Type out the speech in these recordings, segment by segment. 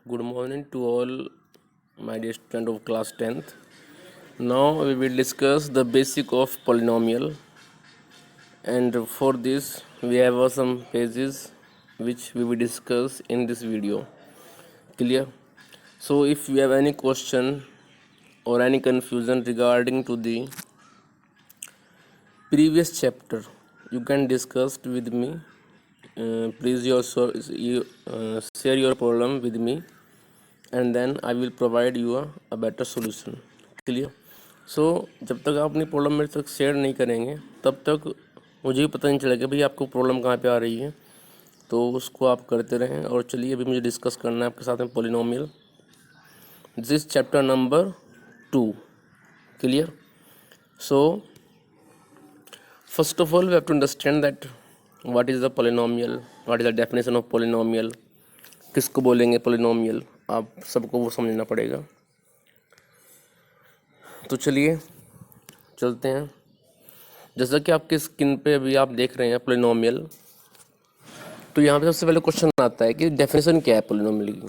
Good morning to all my dear student of class 10th. Now we will discuss the basic of polynomial, and for this we have some pages which we will discuss in this video. Clear? So if you have any question or any confusion regarding to the previous chapter, you can discuss with me. Please share your problem with me, and then I will provide you a better solution. Clear? सो जब तक आप अपनी problem मेरे तक share नहीं करेंगे तब तक मुझे भी पता नहीं चलेगा भाई आपको प्रॉब्लम कहाँ पे आ रही है, तो उसको आप करते रहें। और चलिए अभी मुझे डिस्कस करना है आपके साथ में polynomial, this chapter number 2। Clear? So first of all we have to understand that what is the polynomial, what is the definition of polynomial, किसको बोलेंगे पॉलिनोमियल, आप सबको वो समझना पड़ेगा। तो चलिए चलते हैं। जैसा कि आपके स्क्रीन पे अभी आप देख रहे हैं पॉलिनोमियल, तो यहाँ पे सबसे पहले क्वेश्चन आता है कि डेफिनेशन क्या है पॉलिनोमियल की,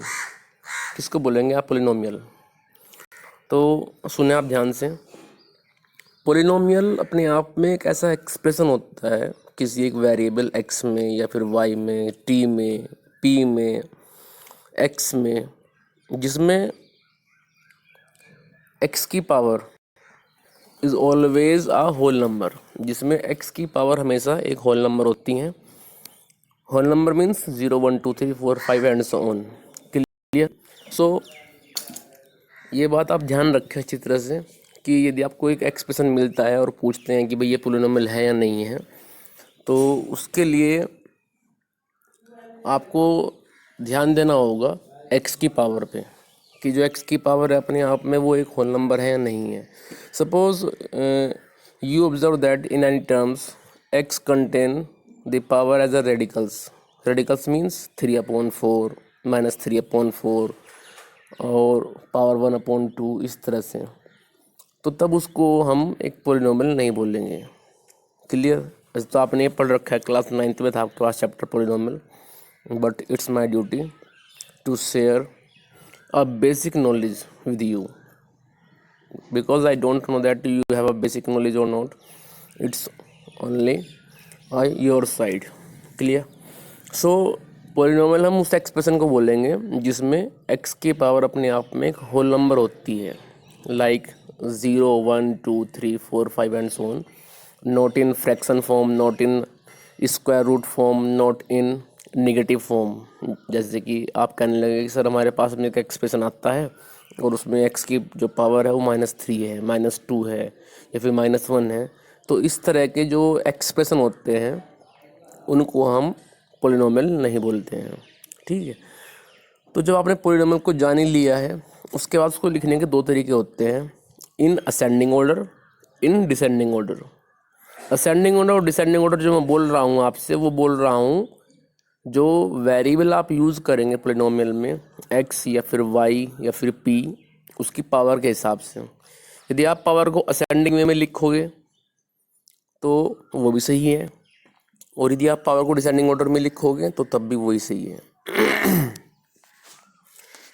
किसको बोलेंगे आप पॉलिनोमियल। तो सुने आप ध्यान से, पॉलिनोमियल अपने आप में एक ऐसा एक्सप्रेशन होता है किसी एक वेरिएबल x में या फिर y में, t में, p में, x में, जिसमें x की power is always a whole number, जिसमें x की पावर हमेशा एक होल नंबर होती हैं। Whole number means 0 1 2 3 4 5 and so on. Clear? So ये बात आप ध्यान रखें अच्छी तरह से कि यदि आपको एक एक्सप्रेशन मिलता है और पूछते हैं कि भाई ये पॉलिनोमियल है या नहीं है, तो उसके लिए आपको ध्यान देना होगा x की पावर पे, कि जो x की पावर है अपने आप में वो एक होल नंबर है या नहीं है। Suppose you observe that in any terms x contain the power as a radicals. Radicals means 3/4 -3/4 और पावर 1/2, इस तरह से। तो तब उसको हम एक पॉलिनोमियल नहीं बोलेंगे। क्लियर? वैसे तो आपने ये पढ़ रखा है, क्लास 9th में था आपके पास chapter polynomial, but it's my duty to share a basic knowledge with you, because I don't know that you have a basic knowledge or not. It's only your side. Clear? So polynomial हम उस expression को बोलेंगे जिसमें x की power अपने आप में एक होल नंबर होती है, like 0 1 2 3 4 5 and so on, not in fraction form, not in square root form, not in negative form. जैसे कि आप कहने लगे कि सर हमारे पास में एक एक्सप्रेशन आता है और उसमें x की जो पावर है वो -3 है, -2 है या फिर -1 है, तो इस तरह के जो एक्सप्रेशन होते हैं उनको हम पॉलिनोमियल नहीं बोलते हैं। ठीक है? तो जब आपने पॉलिनोमियल को जान ही लिया है, उसके बाद उसको लिखने के दो तरीके होते हैं, in ascending order, in descending order. Ascending order और डिसेंडिंग ऑर्डर जो मैं बोल रहा हूँ आपसे, वो बोल रहा हूँ जो वेरिएबल आप यूज़ करेंगे पॉलिनोमियल में, x या फिर y या फिर p, उसकी पावर के हिसाब से। यदि आप पावर को असेंडिंग वे में लिखोगे तो वो भी सही है, और यदि आप पावर को डिसेंडिंग ऑर्डर में लिखोगे तो तब भी वही सही है।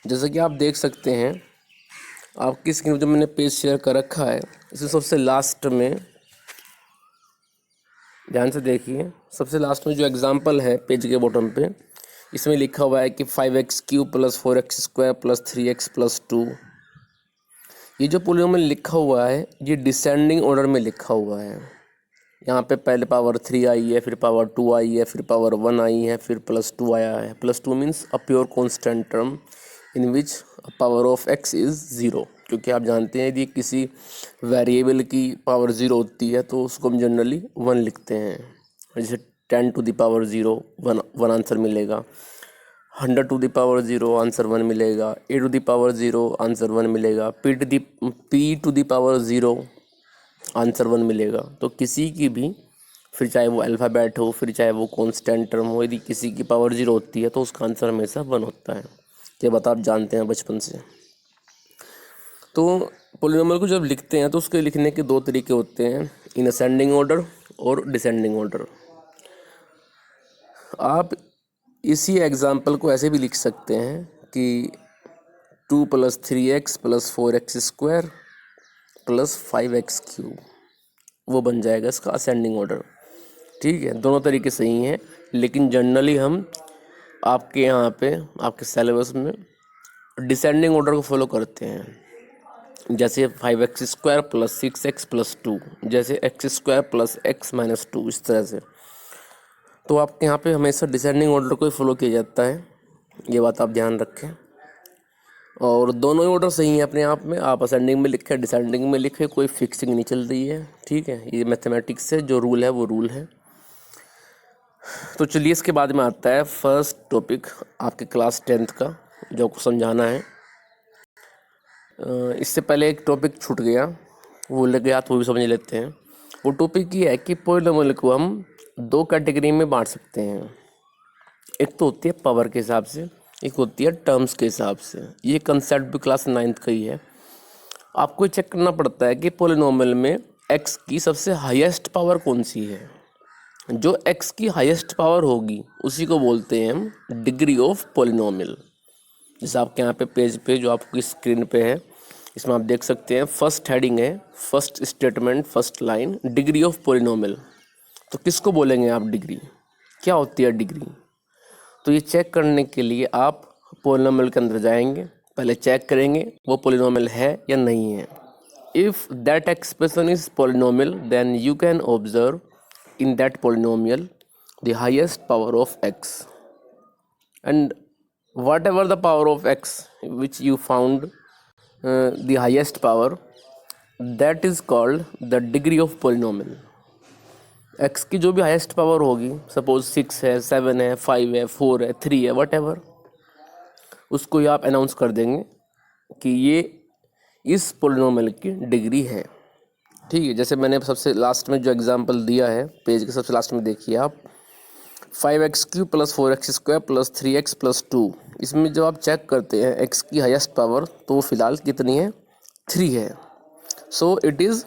जैसा कि आप देख सकते हैं आपकी स्क्रीन पर जो मैंने पेज शेयर कर रखा है, इसमें सबसे लास्ट में ध्यान से देखिए, सबसे लास्ट में जो एग्जांपल है पेज के बॉटम पे, इसमें लिखा हुआ है कि 5x³ + 4x² + 3x + 2। ये जो पॉलिनोमियल लिखा हुआ है ये डिसेंडिंग ऑर्डर में लिखा हुआ है। यहाँ पे पहले पावर 3 आई है, फिर पावर 2 आई है, फिर पावर 1 आई है, फिर +2 आया है। +2 means a pure constant term in which power of x is 0, क्योंकि आप जानते हैं यदि किसी वेरिएबल की पावर 0 होती है तो उसको हम जनरली 1 लिखते हैं। जैसे 10 टू द पावर 0 1 आंसर मिलेगा, 100 टू द पावर 0 आंसर 1 मिलेगा, a to the power 0 answer 1 मिलेगा, p to the power 0 answer 1 मिलेगा। तो किसी की भी, फिर चाहे वो अल्फ़ाबेट हो, फिर चाहे वो कॉन्स्टेंट टर्म हो, यदि किसी की पावर 0 होती है तो उसका आंसर हमेशा 1 होता है। ये बात आप जानते हैं बचपन से। तो पॉलिनोमियल को जब लिखते हैं तो उसके लिखने के दो तरीके होते हैं, इन असेंडिंग ऑर्डर और डिसेंडिंग ऑर्डर। आप इसी एग्जाम्पल को ऐसे भी लिख सकते हैं कि 2 + 3x + 4x² + 5x³ वो बन जाएगा इसका असेंडिंग ऑर्डर। ठीक है, दोनों तरीके सही हैं, लेकिन जनरली हम आपके यहाँ पे आपके सिलेबस में डिसेंडिंग ऑर्डर को फॉलो करते हैं। जैसे 5x² + 6x + 2, जैसे x² + x - 2, इस तरह से। तो आपके यहाँ पे हमेशा डिसेंडिंग ऑर्डर को ही फॉलो किया जाता है, ये बात आप ध्यान रखें। और दोनों ही ऑर्डर सही हैं अपने आप में, आप असेंडिंग में लिखें डिसेंडिंग में लिखें, कोई फिक्सिंग नहीं चल रही है। ठीक है, ये मैथमेटिक्स से जो रूल है वो रूल है। तो चलिए इसके बाद में आता है फर्स्ट टॉपिक आपके क्लास 10th का जो आपको समझाना है। इससे पहले एक टॉपिक छूट गया, वो लग गया तो वो भी समझ लेते हैं। वो टॉपिक ये है कि पॉलिनोमियल को हम 2 कैटेगरी में बांट सकते हैं। एक तो होती है पावर के हिसाब से, एक होती है टर्म्स के हिसाब से। ये कंसेप्ट भी क्लास 9th का ही है। आपको चेक करना पड़ता है कि पॉलिनोमियल में x की सबसे हाईएस्ट पावर कौन सी है। जो x की हाईएस्ट पावर होगी उसी को बोलते हैं हम डिग्री ऑफ पॉलिनोमियल। जैसे आपके यहाँ पे पेज पे जो आपकी स्क्रीन पे है, इसमें आप देख सकते हैं फर्स्ट हेडिंग है, first statement, first line, degree of polynomial. तो किसको बोलेंगे आप डिग्री, क्या होती है डिग्री? तो ये चेक करने के लिए आप पॉलिनोमियल के अंदर जाएंगे, पहले चेक करेंगे वो पॉलिनोमियल है या नहीं है। If that expression is polynomial then you can observe in that polynomial the highest power of x, and whatever the power of x which you found the highest power, that is called the degree of polynomial। x की जो भी highest power होगी, suppose 6 है, 7 है, 5 है, 4 है, 3 है, what उसको ही आप अनाउंस कर देंगे कि ये इस पोलिनोमियल की डिग्री है। ठीक है, जैसे मैंने सबसे लास्ट में जो एग्जांपल दिया है, पेज के सबसे लास्ट में देखिए आप, 5x³ + 4x² + 3x + 2। इसमें जब आप चेक करते हैं x की हाईएस्ट पावर तो वो फिलहाल कितनी है, 3 है। So it is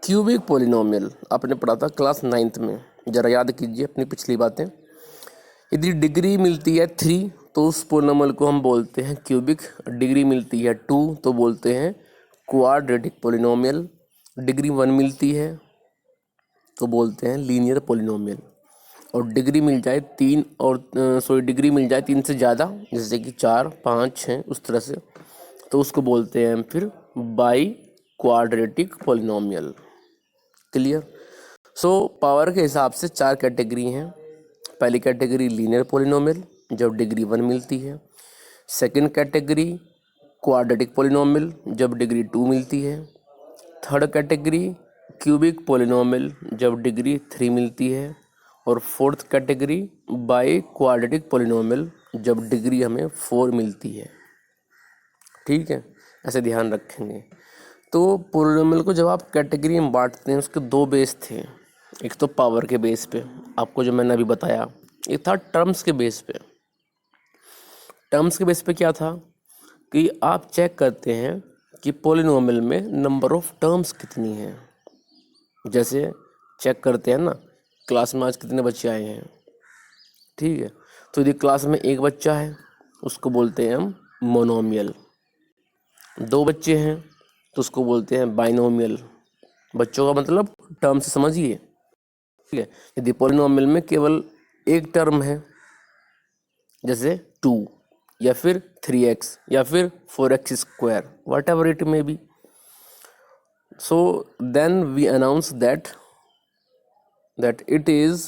cubic polynomial. आपने पढ़ा था क्लास 9th में, ज़रा याद कीजिए अपनी पिछली बातें। यदि डिग्री मिलती है 3 तो उस पोलिनोमियल को हम बोलते हैं क्यूबिक। डिग्री मिलती है 2 तो बोलते हैं क्वाड्रेटिक पोलिनोमियल। डिग्री 1 मिलती है तो बोलते हैं लीनियर पोलिनोमियल। और डिग्री मिल जाए 3 और डिग्री मिल जाए 3 से ज़्यादा, जैसे कि 4, 5, 6, उस तरह से, तो उसको बोलते हैं हम फिर by quadratic polynomial. Clear? So power के हिसाब से 4 कैटेगरी हैं। पहली कैटेगरी लीनियर पोलिनोमियल जब डिग्री 1 मिलती है। सेकंड कैटेगरी क्वाड्रेटिक पोलिनोमियल जब डिग्री 2 मिलती है। थर्ड कैटेगरी क्यूबिक पोलिनोमियल जब डिग्री 3 मिलती है। और fourth category by quadratic polynomial जब डिग्री हमें 4 मिलती है। ठीक है, ऐसे ध्यान रखेंगे। तो पोलिनोमियल को जब आप कैटेगरी में बांटते हैं उसके 2 बेस थे। एक तो पावर के बेस पे, आपको जो मैंने अभी बताया, एक था टर्म्स के बेस पे। टर्म्स के बेस पे क्या था कि आप चेक करते हैं कि पोलिनोमियल में नंबर ऑफ टर्म्स कितनी हैं। जैसे चेक करते हैं ना, क्लास में आज कितने बच्चे आए हैं। ठीक है, तो यदि क्लास में एक बच्चा है उसको बोलते हैं हम मोनोमियल। 2 बच्चे हैं तो उसको बोलते हैं बाइनोमियल। बच्चों का मतलब टर्म से समझिए। ठीक है, यदि पोलिनोमियल में केवल एक टर्म है, जैसे 2 या फिर 3x या फिर 4x², what ever it may be, so then we announce that it is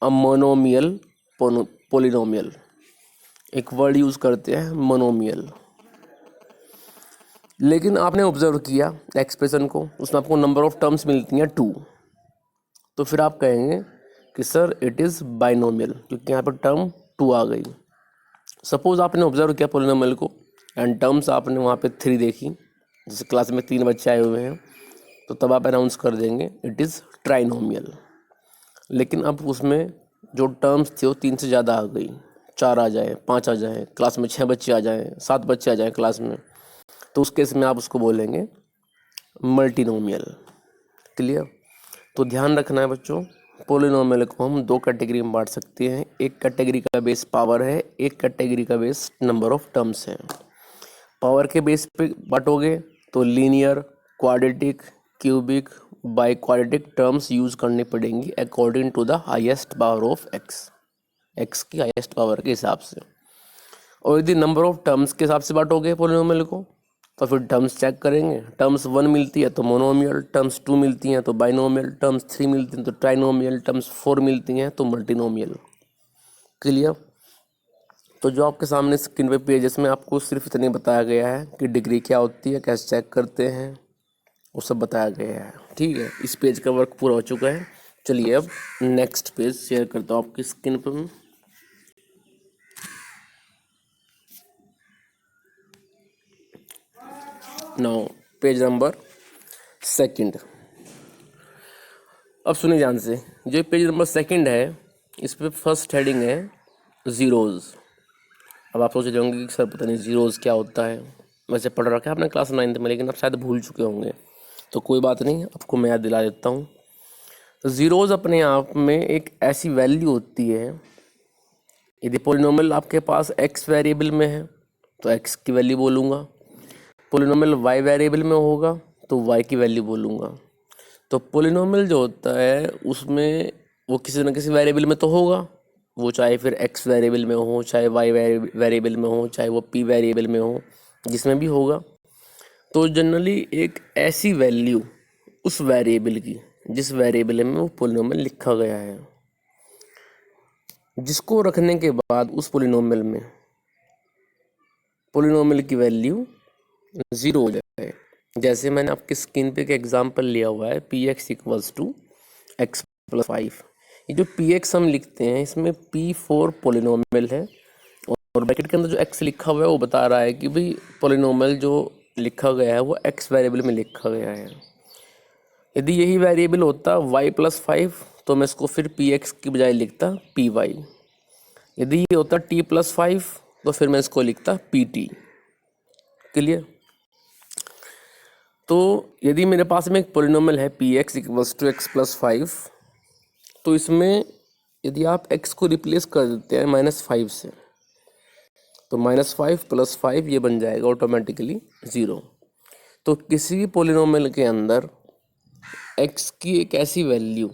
a monomial polynomial। एक वर्ड यूज करते हैं मोनोमियल। लेकिन आपने ऑब्जर्व किया एक्सप्रेशन को, उसमें आपको नंबर ऑफ टर्म्स मिलती हैं 2, तो फिर आप कहेंगे कि सर इट इज़ बाइनोमियल, क्योंकि यहाँ पर टर्म 2 आ गई। सपोज आपने ऑब्जर्व किया पोलिनोमियल को एंड टर्म्स आपने वहाँ पे 3 देखी, जैसे क्लास में 3 बच्चे आए हुए हैं, तो तब आप अनाउंस कर देंगे इट इज़ ट्राइनोमियल। लेकिन अब उसमें जो टर्म्स थे वो 3 से ज़्यादा आ गई, 4 आ जाए, 5 आ जाए, क्लास में 6 बच्चे आ जाएँ, 7 बच्चे आ जाएँ क्लास में, तो उस केस में आप उसको बोलेंगे मल्टीनोमियल। क्लियर? तो ध्यान रखना है बच्चों, पोलिनोमियल को हम दो कैटेगरी में बांट सकते हैं। एक कैटेगरी का बेस पावर है, एक कैटेगरी का बेस नंबर ऑफ टर्म्स है। पावर के बेस पे बांटोगे तो linear, quadratic, cubic, biquadratic terms use करनी पड़ेंगी according to the highest power of x की हाईएस्ट पावर के हिसाब से। और यदि नंबर ऑफ टर्म्स के हिसाब से बांटोगे पोलिनोमियल को तो फिर टर्म्स चेक करेंगे। टर्म्स 1 मिलती है तो मोनोमियल, टर्म्स 2 मिलती हैं तो बाइनोमियल, टर्म्स 3 मिलती हैं तो ट्राइनोमियल, टर्म्स 4 मिलती हैं तो मल्टीनोमियल। क्लियर? तो जो आपके सामने स्क्रीन पे पेजेस में आपको सिर्फ इतनी बताया गया है कि डिग्री क्या होती है, कैसे चेक करते हैं, वो सब बताया गया है। ठीक है, इस पेज का वर्क पूरा हो चुका है। चलिए अब नेक्स्ट पेज शेयर करता हूँ आपकी स्क्रीन पर मैं। Now page number 2। अब सुनिए ध्यान से, जो पेज नंबर 2 है इस पे फर्स्ट हेडिंग है ज़ीरोज़। अब आप सोच रहे होंगे कि सर पता नहीं ज़ीरोज़ क्या होता है, वैसे पढ़ रखा है आपने क्लास 9 में, लेकिन आप शायद भूल चुके होंगे, तो कोई बात नहीं, आपको मैं याद दिला देता हूँ। तो ज़ीरोज़ अपने आप में एक ऐसी वैल्यू होती है, यदि पोलिनोमियल आपके पास एक्स वेरिएबल में है तो एक्स की वैल्यू बोलूँगा, पोलिनोमियल वाई वेरिएबल में होगा तो वाई की वैल्यू बोलूँगा। तो पोलिनोमियल जो होता है उसमें वो किसी न किसी वेरिएबल में तो होगा, वो चाहे फिर एक्स वेरिएबल में हो, चाहे वाई वेरिएबल में हो, चाहे वो पी वेरिएबल में हो, जिसमें भी होगा। तो जनरली एक ऐसी वैल्यू उस वेरिएबल की जिस वेरिएबल में वो पोलिनोमियल लिखा गया है, जिसको रखने के बाद उस पोलिनोमियल में पोलिनोमियल की वैल्यू 0 हो जाए। जैसे मैंने आपकी स्क्रीन पे एक एग्जांपल लिया हुआ है, p x equals to x plus 5। ये जो पी एक्स हम लिखते हैं इसमें P4 पोलिनोमियल है और ब्रैकेट के अंदर जो x लिखा हुआ है वो बता रहा है कि भाई पोलिनोमियल जो लिखा गया है वो x वेरिएबल में लिखा गया है। यदि यही वेरिएबल होता y प्लस 5 तो मैं इसको फिर पी एक्स की बजाय लिखता पी वाई। यदि ये होता t प्लस 5 तो फिर मैं इसको लिखता पी टी। क्लियर? तो यदि मेरे पास में एक पोलिनोमियल है p x equals to x plus 5, तो इसमें यदि आप x को रिप्लेस कर देते हैं -5 से तो -5 प्लस 5 ये बन जाएगा ऑटोमेटिकली 0। तो किसी भी पोलिनोमियल के अंदर x की एक ऐसी वैल्यू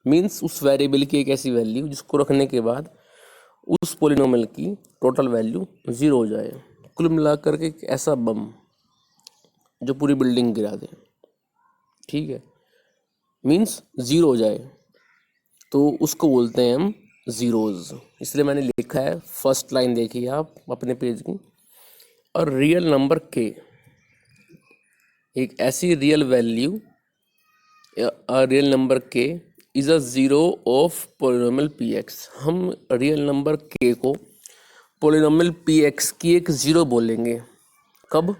मीन्स उस वेरिएबल की एक ऐसी वैल्यू जिसको रखने के बाद उस पोलिनोमियल की टोटल वैल्यू 0 हो जाए। कुल मिलाकर के एक ऐसा बम जो पूरी बिल्डिंग गिरा दे, ठीक है, मीन्स 0 हो जाए, तो उसको बोलते हैं हम ज़ीरोज़। इसलिए मैंने लिखा है, फर्स्ट लाइन देखिए आप अपने पेज की, और रियल नंबर के, एक ऐसी रियल वैल्यू, रियल नंबर के is a zero of polynomial P x. हम रियल नंबर के को पोलिनोमियल पी एक्स की एक ज़ीरो बोलेंगे। कब?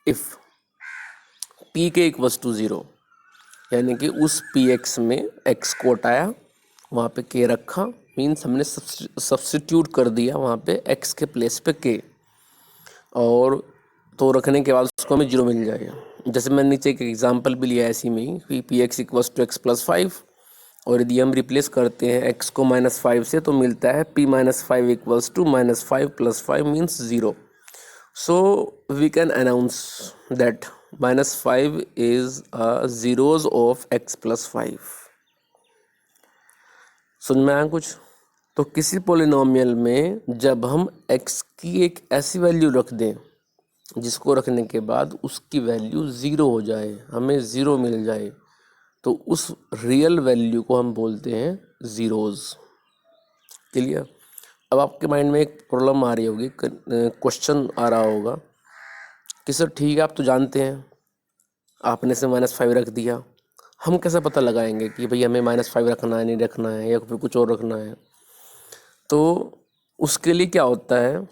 इफ़ पी के इक्वल्स टू 0, यानी कि उस पी एक्स में एक्स को हटाया, वहाँ पे के रखा, मीन्स हमने सब्स्टिट्यूट कर दिया वहाँ पे एक्स के प्लेस पे के, और तो रखने के बाद उसको हमें 0 मिल जाएगा। जैसे मैंने नीचे एक एग्जांपल भी लिया है इसी में ही कि p x equals to x plus 5, और यदि हम रिप्लेस करते हैं एक्स को -5 से तो मिलता है p -5 equals to -5 plus 5 means 0। So we can announce that -5 is a zeros of x plus 5। सुन में आया कुछ? तो किसी पोलिनोमियल में जब हम x की एक ऐसी वैल्यू रख दें जिसको रखने के बाद उसकी वैल्यू 0 हो जाए, हमें 0 मिल जाए, तो उस रियल वैल्यू को हम बोलते हैं ज़ीरोज़। क्लियर? अब आपके माइंड में एक प्रॉब्लम आ रही होगी, क्वेश्चन आ रहा होगा कि सर ठीक है, आप तो जानते हैं, आपने से -5 रख दिया, हम कैसे पता लगाएंगे कि भाई हमें -5 रखना है, नहीं रखना है, या फिर कुछ और रखना है? तो उसके लिए क्या होता है,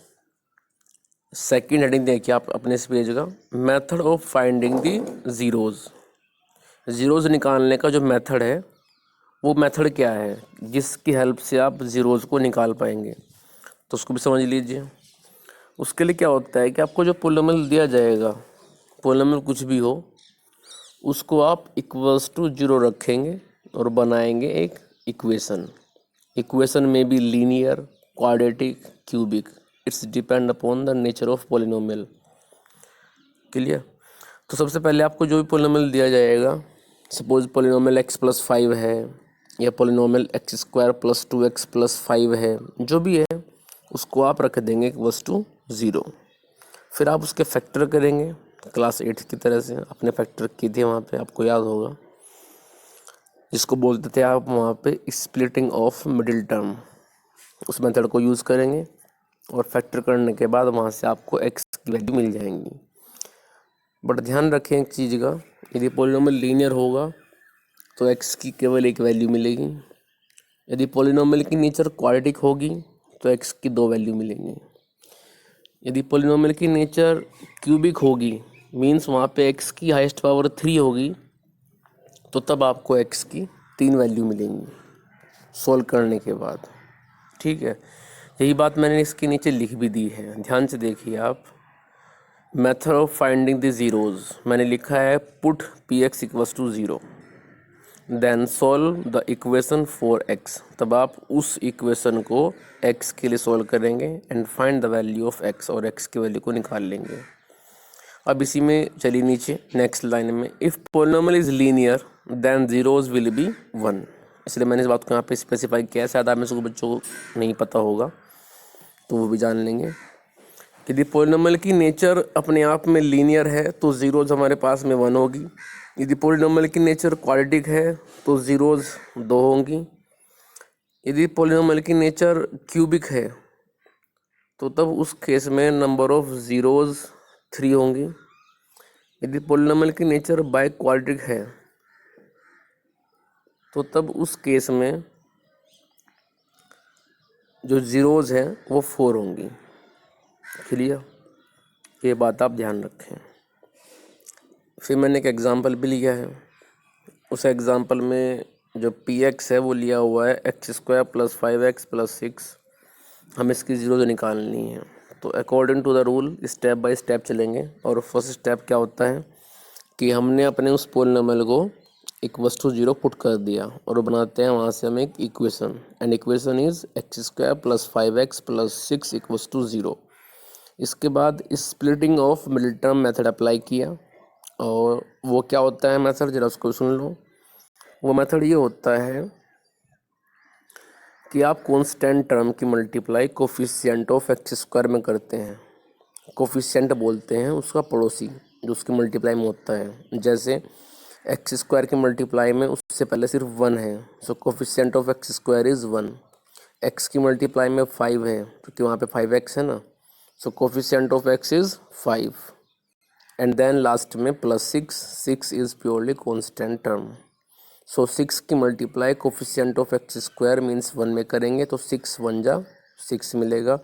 सेकंड हेडिंग देखिए आप अपने इस पेज का, method of finding the zeros. Zeros निकालने का जो मेथड है वो मेथड क्या है जिसकी हेल्प से आप ज़ीरोज़ को निकाल पाएंगे, तो उसको भी समझ लीजिए। उसके लिए क्या होता है कि आपको जो पोलिनोमियल दिया जाएगा, पोलिनोमियल कुछ भी हो, उसको आप इक्वल्स टू 0 रखेंगे और बनाएंगे एक equation. Equation may be linear, quadratic, cubic. It's depend upon the nature of polynomial. Clear. तो सबसे पहले आपको जो भी पोलिनोमियल दिया जाएगा, सपोज पोलिनोमियल x प्लस 5 है या polynomial x square plus 2x plus 5 है, जो भी है उसको आप रख देंगे इक्वल्स टू 0. फिर आप उसके फैक्टर करेंगे क्लास 8 की तरह से. अपने फैक्टर किए थे वहाँ पे, आपको याद होगा, जिसको बोलते थे आप वहाँ पे स्प्लिटिंग ऑफ मिडिल टर्म. उस मेथड को यूज़ करेंगे और फैक्टर करने के बाद वहाँ से आपको x की वैल्यू मिल जाएंगी. बट ध्यान रखें एक चीज़ का, यदि पॉलिनोमियल लीनियर होगा तो x की केवल एक वैल्यू मिलेगी. यदि पॉलिनोमियल की नेचर क्वाड्रेटिक होगी तो x की 2 वैल्यू मिलेंगी. यदि पॉलिनोमियल की नेचर क्यूबिक होगी, मीन्स वहाँ पे x की हाईएस्ट पावर 3 होगी, तो तब आपको x की 3 वैल्यू मिलेंगी सोल्व करने के बाद. ठीक है, यही बात मैंने इसके नीचे लिख भी दी है, ध्यान से देखिए आप. Method of finding the zeros मैंने लिखा है put px equals to 0, then solve the equation for x. तब आप उस इक्वेशन को x के लिए सॉल्व करेंगे and find the value of x, और x की वैल्यू को निकाल लेंगे. अब इसी में चलिए नीचे नेक्स्ट लाइन में, if polynomial is linear then zeros will be 1. इसलिए मैंने इस बात को यहाँ पे स्पेसिफाई किया है, शायद आप में से बच्चों को नहीं पता होगा तो वो भी जान लेंगे. यदि पोलिनोमियल की नेचर अपने आप में लीनियर है तो ज़ीरोज़ हमारे पास में 1 होगी. यदि पोलिनोमियल की नेचर क्वाड्रेटिक है तो ज़ीरोज़ 2 होंगी. यदि पोलिनोमियल की नेचर क्यूबिक है तो तब उस केस में नंबर ऑफ ज़ीरोज़ 3 होंगी. यदि पोलिनोमियल की नेचर बाई क्वाड्रेटिक है तो तब उस केस में जो ज़ीरोज़ हैं वो 4 होंगी. क्लियर, ये बात आप ध्यान रखें. फिर मैंने एक एग्ज़ाम्पल भी लिया है. उस एग्ज़ाम्पल में जो px है वो लिया हुआ है x square plus 5x plus 6. हम इसकी ज़ीरो निकालनी है. तो according to the rule step by step चलेंगे. और फर्स्ट स्टेप क्या होता है कि हमने अपने उस पोलिनोमियल को इक्वल्स टू 0 पुट कर दिया और बनाते हैं वहाँ से हम एक equation. And equation is x square plus 5x plus 6 equals to 0. इसके बाद splitting of middle term method apply किया. और वो क्या होता है मेथड, जरा उसको सुन लो. वो मेथड ये होता है कि आप कांस्टेंट टर्म की multiply coefficient of x square में करते हैं. कोफिशिएंट बोलते हैं उसका पड़ोसी जो उसकी मल्टीप्लाई में होता है. जैसे एक्स स्क्वायर की मल्टीप्लाई में उससे पहले सिर्फ 1 है, so coefficient of x square is 1. X की मल्टीप्लाई में 5 है क्योंकि वहाँ पे 5x है ना, so coefficient of x is 5. And then last में plus 6 is purely constant term. So 6 की multiply coefficient of x square means 1 में करेंगे तो 6 1 जा 6 मिलेगा.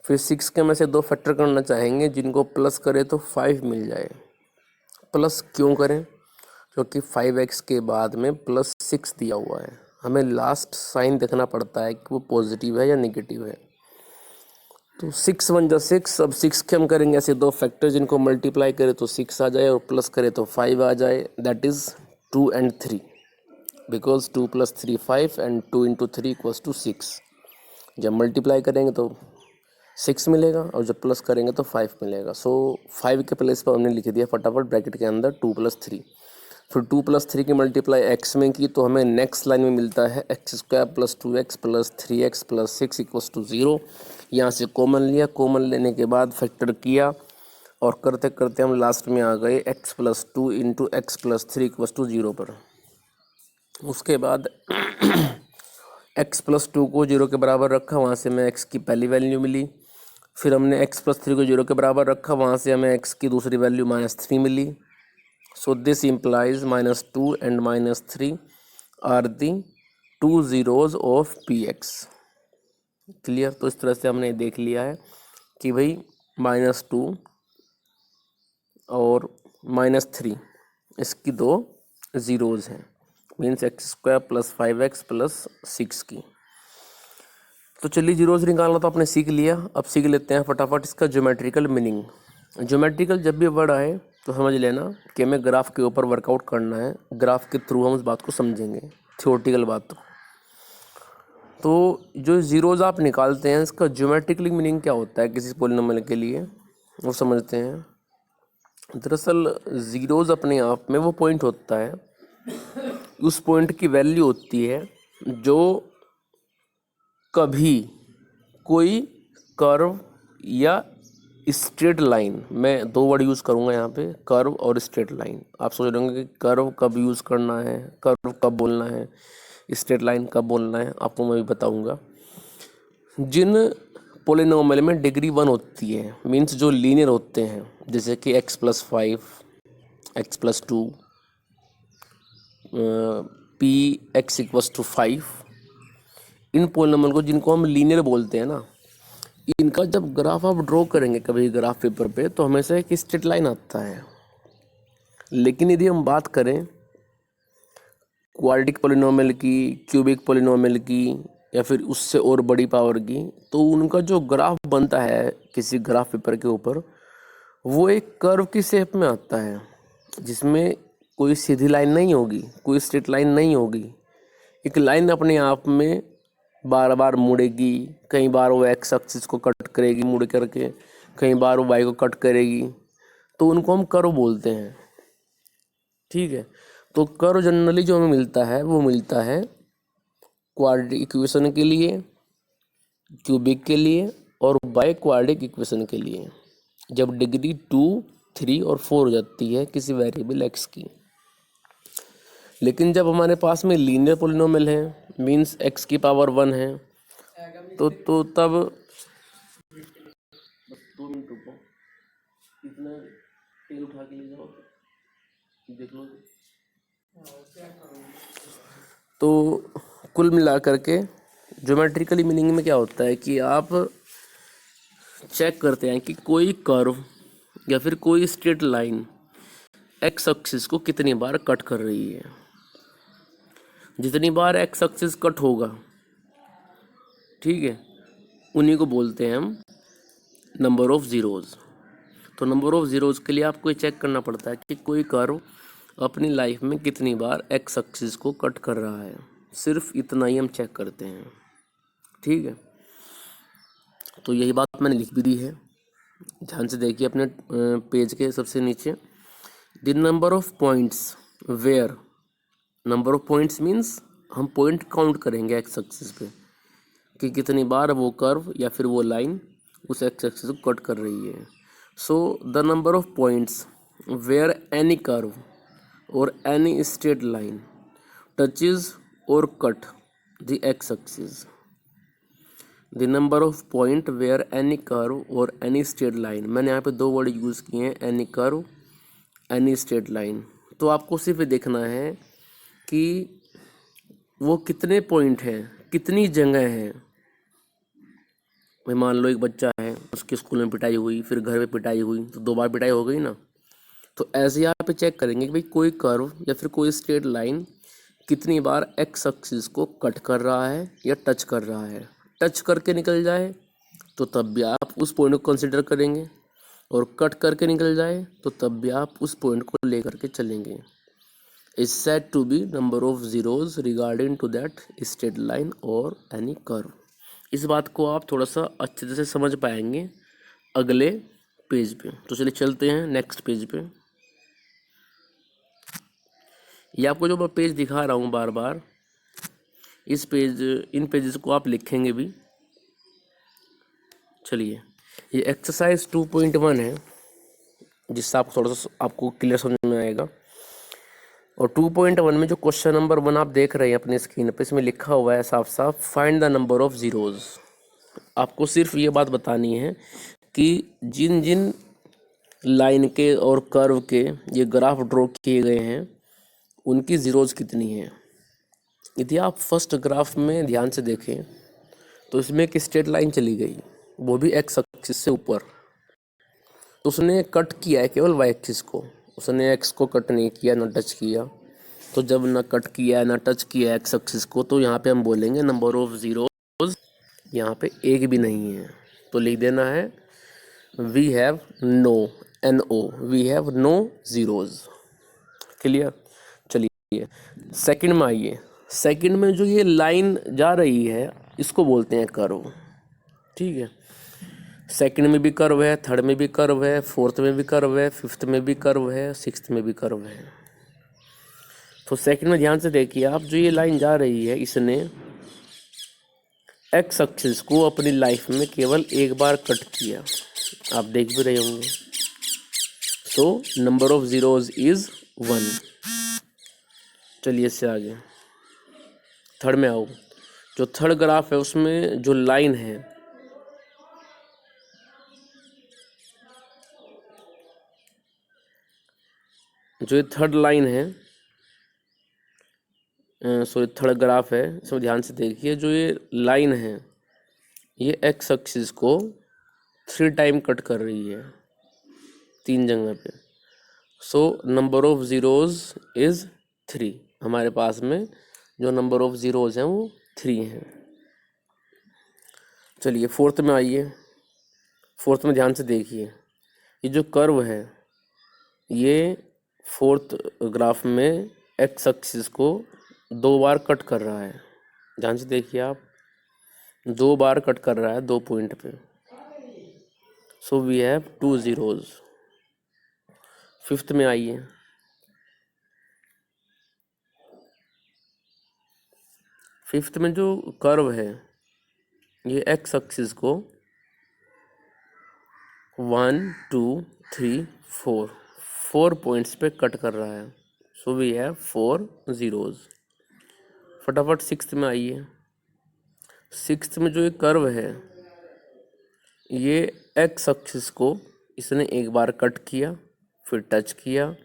फिर 6 के में से 2 फैक्टर करना चाहेंगे, जिनको प्लस करें तो 5 मिल जाए. प्लस क्यों करें, क्योंकि 5x के बाद में प्लस 6 दिया हुआ है. हमें लास्ट साइन देखना पड़ता है कि वो पॉजिटिव है या नेगेटिव है. तो 6 1 जा 6. अब 6 के हम करेंगे ऐसे 2 फैक्टर जिनको मल्टीप्लाई करें तो 6 आ जाए और प्लस करें तो 5 आ जाए. That is 2 and 3, because 2 + 3 5 and 2 × 3 = 6. जब मल्टीप्लाई करेंगे तो 6 मिलेगा और जब प्लस करेंगे तो 5 मिलेगा. सो 5 के प्लेस पर हमने लिख दिया फटाफट ब्रैकेट के अंदर 2 + 3. फिर 2 + 3 की मल्टीप्लाई x में की तो हमें नेक्स्ट लाइन में मिलता है x square plus 2x plus 3x plus 6 equals to 0. यहाँ से कॉमन लिया, कॉमन लेने के बाद फैक्टर किया और करते करते हम लास्ट में आ गए x + 2 × x + 3 इक्वल्स टू 0 पर. उसके बाद x + 2 को 0 के बराबर रखा, वहाँ से हमें x की पहली वैल्यू मिली. फिर हमने x + 3 को 0 के बराबर रखा, वहाँ से हमें x की दूसरी वैल्यू -3 मिली. So this implies -2 and -3 are the 2 zeros of px. Clear. तो इस तरह से हमने देख लिया है कि भाई -2 और -3 इसकी 2 ज़ीरोज़ हैं, means x square plus 5x plus 6 की. तो चलिए जीरोज़ निकालना तो आपने सीख लिया. अब सीख लेते हैं फटाफट इसका ज्योमेट्रिकल मीनिंग. ज्योमेट्रिकल जब भी वर्ड आए तो समझ लेना कि हमें ग्राफ के ऊपर वर्कआउट करना है. ग्राफ के थ्रू हम उस बात को समझेंगे, थियोरटिकल बात. तो जो ज़ीरोज़ आप निकालते हैं इसका ज्योमेट्रिकली मीनिंग क्या होता है किसी पॉलिनोमियल के लिए, वो समझते हैं। दरअसल ज़ीरोज़ अपने आप में वो पॉइंट होता है, उस पॉइंट की वैल्यू होती है जो कभी कोई कर्व या स्ट्रेट लाइन, मैं दो वर्ड यूज़ करूँगा यहाँ पे, कर्व और स्ट्रेट लाइन। आप सोच रहे होंगे कि कर्व कब यूज़ करना है, कर्व कब बोलना है, स्ट्रेट लाइन कब बोलना है, आपको मैं भी बताऊँगा। जिन पोलिनोमियल में डिग्री 1 होती है, मीन्स जो लीनियर होते हैं, जैसे कि x+5, x+2, पी x=5, इन पोलिनोमियल को जिनको हम लीनियर बोलते हैं ना, इनका जब ग्राफ आप ड्रॉ करेंगे कभी ग्राफ पेपर पे तो हमेशा एक स्ट्रेट लाइन आता है। लेकिन यदि हम बात करें क्वाड्रेटिक पोलिनोमियल की, क्यूबिक पोलिनोमियल की, या फिर उससे और बड़ी पावर की, तो उनका जो ग्राफ बनता है किसी ग्राफ पेपर के ऊपर, वो एक कर्व की शेप में आता है, जिसमें कोई सीधी लाइन नहीं होगी, कोई स्ट्रेट लाइन नहीं होगी। एक लाइन अपने आप में बार बार मुड़ेगी, कई बार वो एक्स एक्सिस को कट करेगी मुड़ करके, कई बार वो वाई को कट करेगी, तो उनको हम कर्व बोलते हैं। ठीक है, तो कर्व जनरली जो हमें मिलता है वो मिलता है क्वाड्रेटिक इक्वेशन के लिए, क्यूबिक के लिए और बाई क्वाड्रेटिक इक्वेशन के लिए, जब डिग्री 2, 3 और 4 हो जाती है किसी वेरिएबल एक्स की। लेकिन जब हमारे पास में लीनियर पोलिनोमियल है, मीन्स एक्स की पावर 1 है, तो तब 2 मिनट रुको, इतना तेल उठा के ले जाओ, देख लो। तो कुल मिला करके ज्योमेट्रिकली मीनिंग में क्या होता है कि आप चेक करते हैं कि कोई कर्व या फिर कोई स्ट्रेट लाइन एक्स एक्सिस को कितनी बार कट कर रही है। जितनी बार एक्स एक्सिस कट होगा, ठीक है, उन्हीं को बोलते हैं हम नंबर ऑफ ज़ीरोज़। तो नंबर ऑफ ज़ीरोज़ के लिए आपको ये चेक करना पड़ता है कि कोई कर्व अपनी लाइफ में कितनी बार एक्स एक्सिस को कट कर रहा है, सिर्फ इतना ही हम चेक करते हैं। ठीक है, तो यही बात मैंने लिख भी दी है, ध्यान से देखिए अपने पेज के सबसे नीचे। The number of points where, number of points means हम पॉइंट काउंट करेंगे एक्स एक्सिस पे कि कितनी बार वो कर्व या फिर वो लाइन उस एक्स एक्सिस को कट कर रही है। So the number of points where any curve और एनी स्ट्रेट लाइन टचेज और cut the x axis, the number of point where any curve और एनी स्ट्रेट लाइन, मैंने यहाँ पे दो वर्ड यूज़ किए हैं, any curve, any straight line. तो आपको सिर्फ देखना है कि वो कितने पॉइंट हैं, कितनी जगह हैं। भाई मान लो एक बच्चा है, उसके स्कूल में पिटाई हुई, फिर घर पे पिटाई हुई, तो 2 बार पिटाई हो गई ना। तो ऐसे ही आप चेक करेंगे कि भाई कोई कर्व या फिर कोई स्ट्रेट लाइन कितनी बार एक्स एक्सिस को कट कर रहा है या टच कर रहा है। टच करके निकल जाए तो तब भी आप उस पॉइंट को कंसिडर करेंगे, और कट करके निकल जाए तो तब भी आप उस पॉइंट को ले करके चलेंगे। Is said to be number of zeros regarding to that straight line और एनी कर्व। इस बात को आप थोड़ा सा अच्छे से समझ पाएंगे अगले पेज पे। तो चलिए चलते हैं नेक्स्ट पेज पे। ये आपको जो मैं पेज दिखा रहा हूँ बार बार, इस पेज, इन पेजेस को आप लिखेंगे भी। चलिए, ये एक्सरसाइज 2.1 है, जिससे आपको थोड़ा सा आपको क्लियर समझ में आएगा। और 2.1 में जो क्वेश्चन नंबर 1 आप देख रहे हैं अपनी स्क्रीन पे, इसमें लिखा हुआ है साफ साफ, find the number of zeros. आपको सिर्फ ये बात बतानी है कि जिन जिन लाइन के और कर्व के ये ग्राफ ड्रॉ किए गए हैं उनकी ज़ीरोज़ कितनी हैं। यदि आप फर्स्ट ग्राफ में ध्यान से देखें तो इसमें एक स्ट्रेट लाइन चली गई, वो भी एक्स एक्सिस से ऊपर। तो उसने कट किया है केवल वाई एक्सिस को, उसने एक्स को कट नहीं किया, ना टच किया। तो जब ना कट किया ना टच किया एक्स एक्सिस को, तो यहाँ पे हम बोलेंगे नंबर ऑफ ज़ीरोज़ यहाँ पे एक भी नहीं है। तो लिख देना है we have no, NO, we have no zeros. Clear. चलिए सेकंड में आइए। सेकंड में जो ये लाइन जा रही है इसको बोलते हैं कर्व। ठीक है, सेकंड में भी कर्व है, थर्ड में भी कर्व है, फोर्थ में भी कर्व है, फिफ्थ में भी कर्व है, सिक्स्थ में भी कर्व है। तो सेकंड में ध्यान से देखिए आप, जो ये लाइन जा रही है इसने एक्स एक्सिस को अपनी लाइफ में केवल एक बार कट किया, आप देख भी रहे होंगे। So number of zeros is 1। चलिए इससे आगे थर्ड में आओ। जो थर्ड ग्राफ है उसमें जो लाइन है, जो ये थर्ड लाइन है, सॉरी थर्ड ग्राफ है, इसमें ध्यान से देखिए। जो ये लाइन है ये एक्स एक्सिस को 3 टाइम कट कर रही है, 3 जगह पे। So number of zeros is 3। हमारे पास में जो नंबर ऑफ ज़ीरोज़ हैं वो 3 हैं। चलिए फोर्थ में आइए। फोर्थ में ध्यान से देखिए, ये जो कर्व है ये फोर्थ ग्राफ में एक्स एक्सिस को 2 बार कट कर रहा है। ध्यान से देखिए आप, 2 बार कट कर रहा है 2 पॉइंट पे। So we have 2 zeros. Fifth में आइए। फिफ्थ में जो कर्व है ये एक्स एक्सिस को 1 2 3 4 पॉइंट्स पे कट कर रहा है। So we have 4 zeros. फटाफट सिक्स्थ में आइए। सिक्स्थ में जो ये कर्व है ये एक्स एक्सिस को इसने एक बार कट किया, फिर टच किया,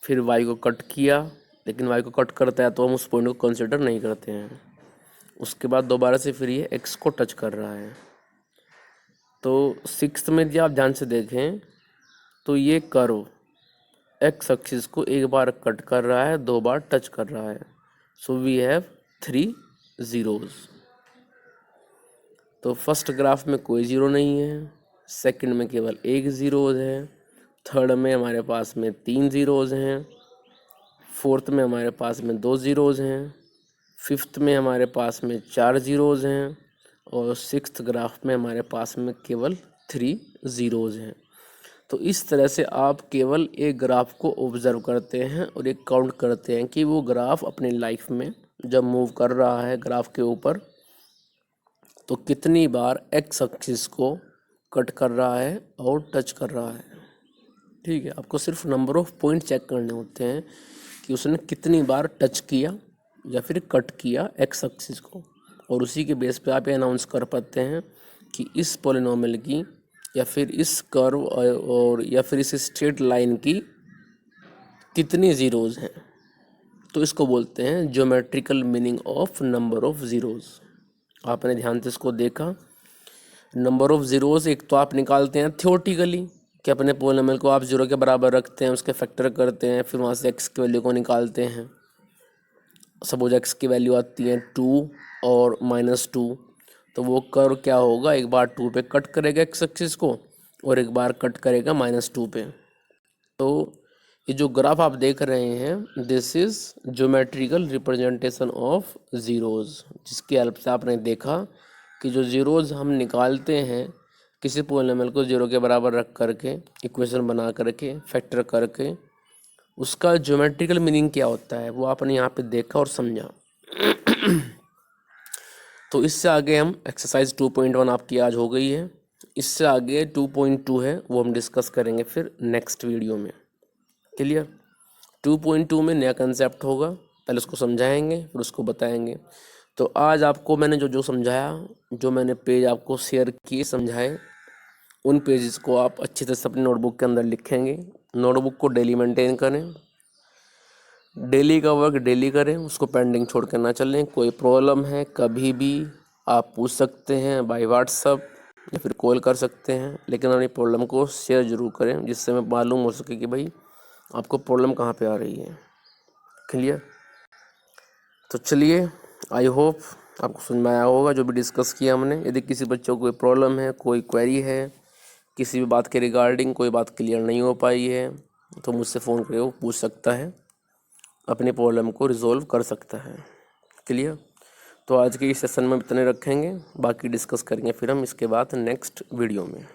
फिर वाई को कट किया, लेकिन वाई को कट करता है तो हम उस पॉइंट को कंसिडर नहीं करते हैं। उसके बाद दोबारा से फिर ये एक्स को टच कर रहा है। तो सिक्स्थ में यदि आप ध्यान से देखें तो ये कर्व एक्स एक्सिस को एक बार कट कर रहा है, 2 बार टच कर रहा है। So we have 3 zeros. तो फर्स्ट ग्राफ में कोई ज़ीरो नहीं है, सेकंड में केवल 1 ज़ीरोज़ है, थर्ड में हमारे पास में 3 ज़ीरोज़ हैं, फोर्थ में हमारे पास में 2 ज़ीरोज़ हैं, फिफ्थ में हमारे पास में 4 ज़ीरोज़ हैं, और सिक्स्थ ग्राफ में हमारे पास में केवल 3 ज़ीरोज़ हैं। तो इस तरह से आप केवल एक ग्राफ को ऑब्ज़र्व करते हैं और एक काउंट करते हैं कि वो ग्राफ अपनी लाइफ में जब मूव कर रहा है ग्राफ के ऊपर तो कितनी बार एक्स एक्सिस को कट कर रहा है और टच कर रहा है। ठीक है, आपको सिर्फ नंबर ऑफ पॉइंट चेक करने होते हैं कि उसने कितनी बार टच किया या फिर कट किया एक्स एक्सिस को, और उसी के बेस पे आप ये अनाउंस कर पाते हैं कि इस पॉलिनोमियल की या फिर इस कर्व और या फिर इस स्ट्रेट लाइन की कितनी ज़ीरोज़ हैं। तो इसको बोलते हैं geometrical meaning of number of zeros. आपने ध्यान से इसको देखा। नंबर ऑफ ज़ीरोज़ एक तो आप निकालते हैं थ्योरेटिकली कि अपने पॉलिनोमियल को आप 0 के बराबर रखते हैं, उसके फैक्टर करते हैं, फिर वहाँ से एक्स की वैल्यू को निकालते हैं। सपोज एक्स की वैल्यू आती है 2 और -2, तो वो कर्व क्या होगा, एक बार 2 पे कट करेगा एक्स एक्सिस को और एक बार कट करेगा -2 पे। तो ये जो ग्राफ आप देख रहे हैं this is geometrical representation of zeros, जिसकी हेल्प से आपने देखा कि जो ज़ीरोज़ हम निकालते हैं किसी पॉलिनोमियल को 0 के बराबर रख करके, इक्वेशन बना करके, फैक्टर करके, उसका ज्योमेट्रिकल मीनिंग क्या होता है वो आपने यहाँ पे देखा और समझा। तो इससे आगे हम एक्सरसाइज 2.1 आपकी आज हो गई है। इससे आगे 2.2 है वो हम डिस्कस करेंगे फिर नेक्स्ट वीडियो में। क्लियर? 2.2 में नया कंसेप्ट होगा, पहले उसको समझाएंगे फिर उसको बताएंगे। तो आज आपको मैंने जो जो समझाया, जो मैंने पेज आपको शेयर किए समझाए, उन पेजेस को आप अच्छी तरह से अपनी नोटबुक के अंदर लिखेंगे। नोटबुक को डेली मेंटेन करें, डेली का वर्क डेली करें, उसको पेंडिंग छोड़ कर ना चलें। कोई प्रॉब्लम है कभी भी आप पूछ सकते हैं बाय व्हाट्सअप या फिर कॉल कर सकते हैं, लेकिन अपनी प्रॉब्लम को शेयर ज़रूर करें जिससे हमें मालूम हो सके कि भाई आपको प्रॉब्लम कहाँ पे आ रही है। क्लियर? तो चलिए, आई होप आपको समझ में आया होगा जो भी डिस्कस किया हमने। यदि किसी बच्चों को कोई प्रॉब्लम है, कोई क्वेरी है, किसी भी बात के रिगार्डिंग कोई बात क्लियर नहीं हो पाई है, तो मुझसे फ़ोन करके वो पूछ सकता है, अपने प्रॉब्लम को रिजॉल्व कर सकता है। क्लियर? तो आज के इस सेशन में इतने रखेंगे, बाकी डिस्कस करेंगे फिर हम इसके बाद नेक्स्ट वीडियो में।